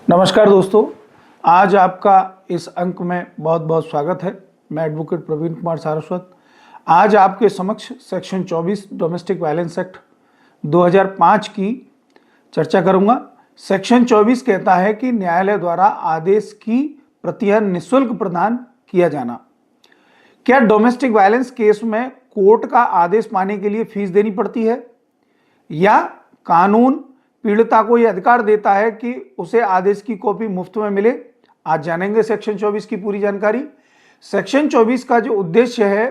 नमस्कार दोस्तों, आज आपका इस अंक में बहुत बहुत स्वागत है। मैं एडवोकेट प्रवीण कुमार सारस्वत आज आपके समक्ष सेक्शन 24 डोमेस्टिक वायलेंस एक्ट 2005 की चर्चा करूंगा। सेक्शन 24 कहता है कि न्यायालय द्वारा आदेश की प्रतियां निःशुल्क प्रदान किया जाना। क्या डोमेस्टिक वायलेंस केस में कोर्ट का आदेश पाने के लिए फीस देनी पड़ती है या कानून पीड़िता को यह अधिकार देता है कि उसे आदेश की कॉपी मुफ्त में मिले? आज जानेंगे सेक्शन 24 की पूरी जानकारी। सेक्शन 24 का जो उद्देश्य है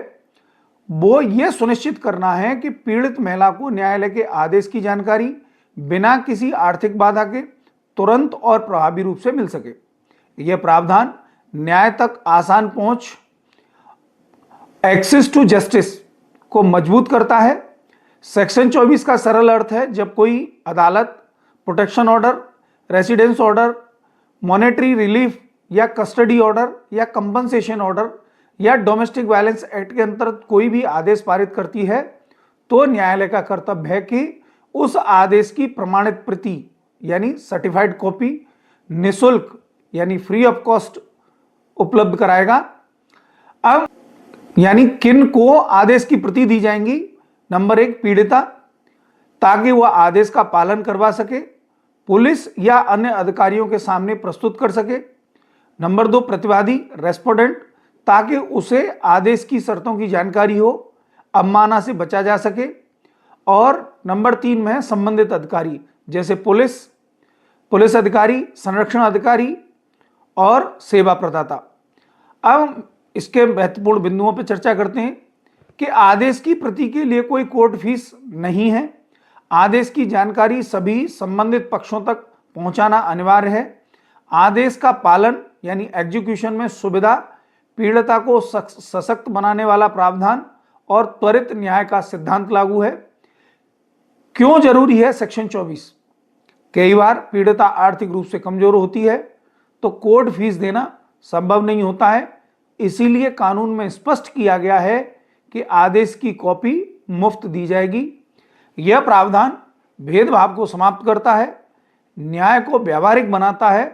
वो यह सुनिश्चित करना है कि पीड़ित महिला को न्यायालय के आदेश की जानकारी बिना किसी आर्थिक बाधा के तुरंत और प्रभावी रूप से मिल सके। यह प्रावधान न्याय तक आसान पहुंच, एक्सेस टू जस्टिस को मजबूत करता है। सेक्शन 24 का सरल अर्थ है, जब कोई अदालत protection order, residence order, monetary relief या कस्टडी ऑर्डर या कंपनसेशन ऑर्डर या डोमेस्टिक वायलेंस एक्ट के अंतर्गत कोई भी आदेश पारित करती है तो न्यायालय का कर्तव्य है कि उस आदेश की प्रमाणित प्रति यानी सर्टिफाइड कॉपी निःशुल्क यानी फ्री ऑफ कॉस्ट उपलब्ध कराएगा। अब यानी किन को आदेश की प्रति दी जाएंगी? नंबर 1 पीड़िता, ताकि वह आदेश का पालन करवा सके, पुलिस या अन्य अधिकारियों के सामने प्रस्तुत कर सके। नंबर 2 प्रतिवादी रेस्पोंडेंट, ताकि उसे आदेश की शर्तों की जानकारी हो, अवमानना से बचा जा सके। और नंबर 3 में संबंधित अधिकारी जैसे पुलिस अधिकारी, संरक्षण अधिकारी और सेवा प्रदाता। अब इसके महत्वपूर्ण बिंदुओं पर चर्चा करते हैं कि आदेश की प्रति के लिए कोई कोर्ट फीस नहीं है। आदेश की जानकारी सभी संबंधित पक्षों तक पहुंचाना अनिवार्य है। आदेश का पालन यानी एग्जीक्यूशन में सुविधा, पीड़िता को सशक्त बनाने वाला प्रावधान और त्वरित न्याय का सिद्धांत लागू है। क्यों जरूरी है सेक्शन 24? कई बार पीड़िता आर्थिक रूप से कमजोर होती है तो कोर्ट फीस देना संभव नहीं होता है। इसीलिए कानून में स्पष्ट किया गया है कि आदेश की कॉपी मुफ्त दी जाएगी। यह प्रावधान भेदभाव को समाप्त करता है, न्याय को व्यावहारिक बनाता है।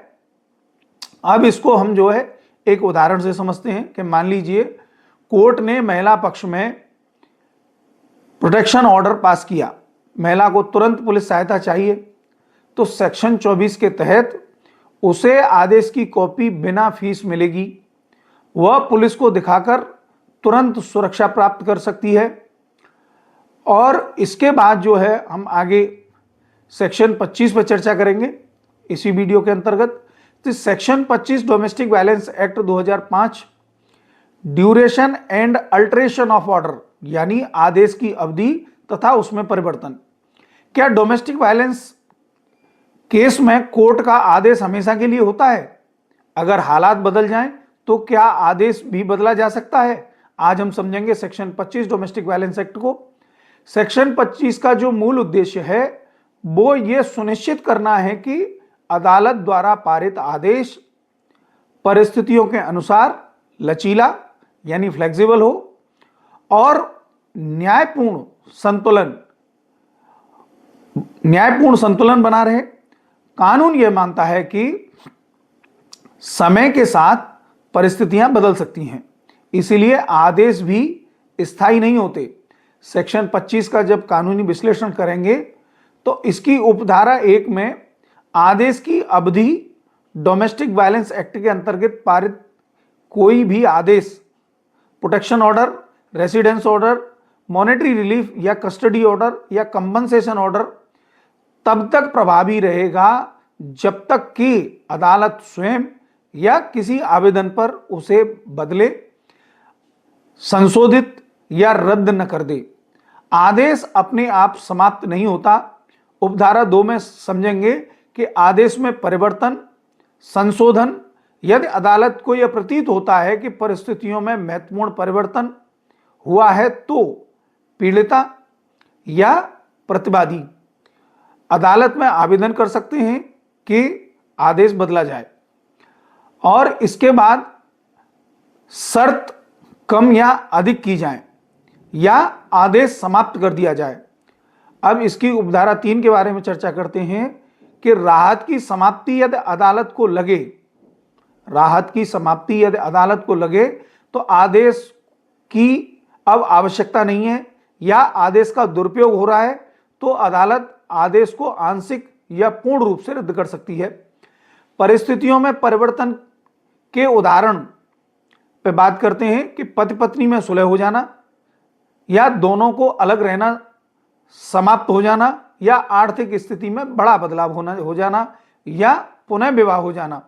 अब इसको हम एक उदाहरण से समझते हैं कि मान लीजिए कोर्ट ने महिला पक्ष में प्रोटेक्शन ऑर्डर पास किया, महिला को तुरंत पुलिस सहायता चाहिए, तो सेक्शन 24 के तहत उसे आदेश की कॉपी बिना फीस मिलेगी। वह पुलिस को दिखाकर तुरंत सुरक्षा प्राप्त कर सकती है। और इसके बाद हम आगे सेक्शन 25 पर चर्चा करेंगे इसी वीडियो के अंतर्गत। तो section 25 domestic violence act 2005 duration and alteration of order यानी आदेश की अवधि तथा उसमें परिवर्तन। क्या डोमेस्टिक वायलेंस केस में कोर्ट का आदेश हमेशा के लिए होता है? अगर हालात बदल जाएं तो क्या आदेश भी बदला जा सकता है? आज हम समझेंगे सेक्शन 25 डोमेस्टिक वायलेंस एक्ट को। सेक्शन 25 का जो मूल उद्देश्य है वो ये सुनिश्चित करना है कि अदालत द्वारा पारित आदेश परिस्थितियों के अनुसार लचीला यानी फ्लेक्सिबल हो और न्यायपूर्ण संतुलन बना रहे। कानून यह मानता है कि समय के साथ परिस्थितियां बदल सकती हैं, इसलिए आदेश भी स्थायी नहीं होते। सेक्शन 25 का जब कानूनी विश्लेषण करेंगे तो इसकी उपधारा 1 में आदेश की अवधि डोमेस्टिक वायलेंस एक्ट के अंतर्गत पारित कोई भी आदेश, protection order, residence order, monetary relief या कस्टडी ऑर्डर या कंपनसेशन ऑर्डर तब तक प्रभावी रहेगा जब तक कि अदालत स्वयं या किसी आवेदन पर उसे बदले, संशोधित या रद्द न कर दे। आदेश अपने आप समाप्त नहीं होता। उपधारा 2 में समझेंगे कि आदेश में परिवर्तन, संशोधन, यदि अदालत को यह प्रतीत होता है कि परिस्थितियों में महत्वपूर्ण परिवर्तन हुआ है तो पीड़िता या प्रतिवादी अदालत में आवेदन कर सकते हैं कि आदेश बदला जाए और इसके बाद शर्त कम या अधिक की जाए या आदेश समाप्त कर दिया जाए। अब इसकी उपधारा 3 के बारे में चर्चा करते हैं कि राहत की समाप्ति यदि अदालत को लगे, राहत की समाप्ति यदि अदालत को लगे तो आदेश की अब आवश्यकता नहीं है या आदेश का दुरुपयोग हो रहा है तो अदालत आदेश को आंशिक या पूर्ण रूप से रद्द कर सकती है। परिस्थितियों में परिवर्तन के उदाहरण पे बात करते हैं कि पति पत्नी में सुलह हो जाना या दोनों को अलग रहना समाप्त हो जाना या आर्थिक स्थिति में बड़ा बदलाव हो जाना या पुनः विवाह हो जाना,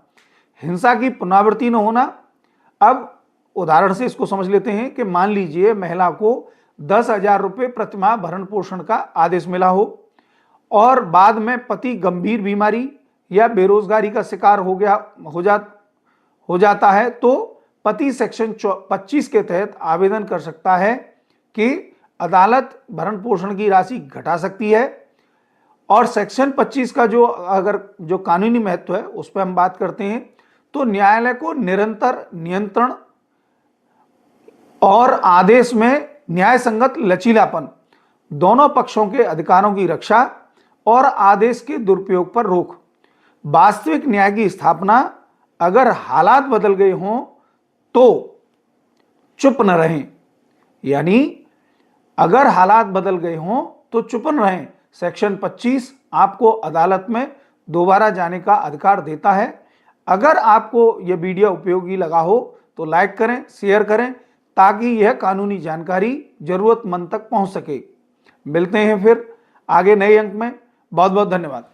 हिंसा की पुनरावृत्ति न होना। अब उदाहरण से इसको समझ लेते हैं कि मान लीजिए महिला को 10,000 रुपये प्रतिमाह भरण पोषण का आदेश मिला हो और बाद में पति गंभीर बीमारी या बेरोजगारी का शिकार हो जाता है तो पति सेक्शन 25 के तहत आवेदन कर सकता है कि अदालत भरण पोषण की राशि घटा सकती है। और सेक्शन 25 का जो कानूनी महत्व है उस पर हम बात करते हैं तो न्यायालय को निरंतर नियंत्रण और आदेश में न्याय संगत लचीलापन, दोनों पक्षों के अधिकारों की रक्षा और आदेश के दुरुपयोग पर रोक, वास्तविक न्याय की स्थापना, अगर हालात बदल गए हों तो चुप न रहें, यानी अगर हालात बदल गए हों तो चुप न रहें। सेक्शन 25 आपको अदालत में दोबारा जाने का अधिकार देता है। अगर आपको यह वीडियो उपयोगी लगा हो तो लाइक करें, शेयर करें ताकि यह कानूनी जानकारी जरूरतमंद तक पहुंच सके। मिलते हैं फिर आगे नए अंक में। बहुत बहुत धन्यवाद।